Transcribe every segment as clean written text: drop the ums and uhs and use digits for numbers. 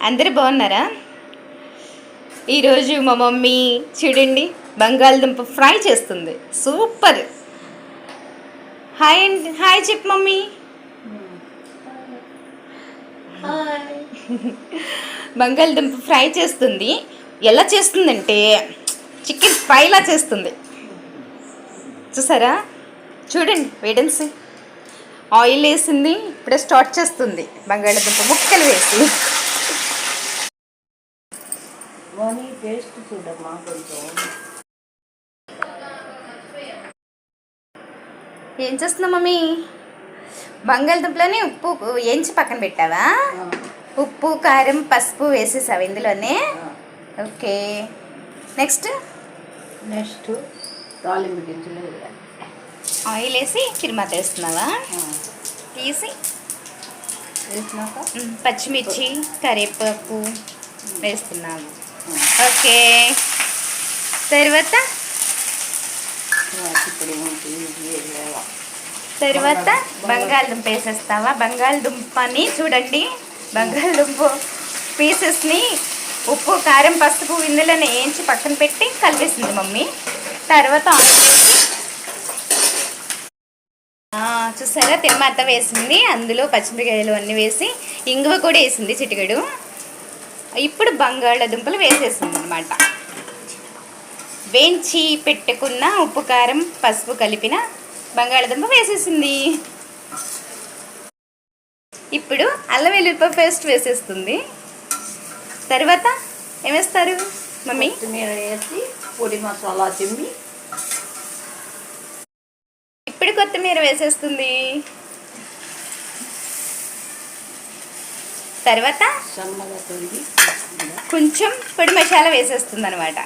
అందరు బాగున్నారా? ఈరోజు మా మమ్మీ చూడండి బంగాళదుంప ఫ్రై చేస్తుంది. సూపర్. హాయ్ అండి, హాయ్ చెప్పు మమ్మీ. బంగాళదుంప ఫ్రై చేస్తుంది. ఎలా చేస్తుందంటే చికెన్ ఫ్రైలా చేస్తుంది. చూసారా? చూడండి వేడెన్సీ ఆయిల్ వేసింది. ఇప్పుడే స్టార్ట్ చేస్తుంది బంగాళదుంప ముక్కలు వేసి. టేస్ట్ చూడమ్మా కొంచెం. ఏం చేస్తున్నావు మమ్మీ? బంగాళదుంపలోనే ఉప్పు వేయించి పక్కన పెట్టావా? ఉప్పు కారం పసుపు వేసేసావు ఇందులోనే. ఓకే, నెక్స్ట్ తాలింపు గింజలు ఆయిల్ వేసి తిరుమత వేస్తున్నావా? తీసి వేసినాక పచ్చిమిర్చి కరివేపాకు వేస్తున్నావు. ఓకే, తర్వాత బంగాళదుంప వేసేస్తావా? బంగాళదుంపని చూడండి, బంగాళదుంప పీసెస్ని ఉప్పు కారం పసుపు ఇందులోనే వేయించి పక్కన పెట్టి కలిపేసింది మమ్మీ. తర్వాత ఆయిల్ వేసి చూసారా తిరుమత వేసింది. అందులో పచ్చిమిరకాయలు అన్నీ వేసి ఇంగువ కూడా వేసింది చిటికెడు. ఇప్పుడు బంగాళదుంపలు వేసేసింది అనమాట. వేయించి పెట్టుకున్న ఉప్పు కారం పసుపు కలిపిన బంగాళదుంప వేసేసింది. ఇప్పుడు అల్లం వెల్లుల్లిపాయ పేస్ట్ వేసేస్తుంది. తర్వాత ఏమేస్తారు మమ్మీ? కొత్తిమీర వేసి పొడి మసాలా తిమ్మి ఇప్పుడు కొత్తిమీర వేసేస్తుంది. తర్వాత కొంచెం పొడి మసాలా వేసేస్తుంది అనమాట.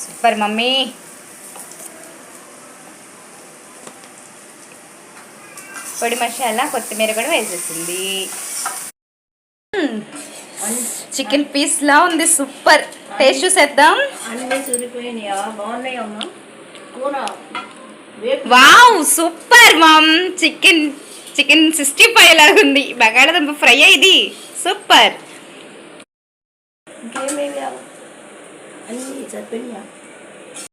Super mummy. పొడి మసాలా కొత్తిమీర కూడా వేసేసింది. చికెన్ పీస్లా ఉంది. సూపర్. టేస్ట్ చూసేద్దాం. అన్నీ సరిపోయినాయా? బాగున్నాయమ్మా కూర. Wow super mom. చికెన్ 65 లాగా ఉంది. బంగాళదుంప ఫ్రై ఇది సూపర్. ఇంకేమేమి అన్నీ సరిపోయినాయా?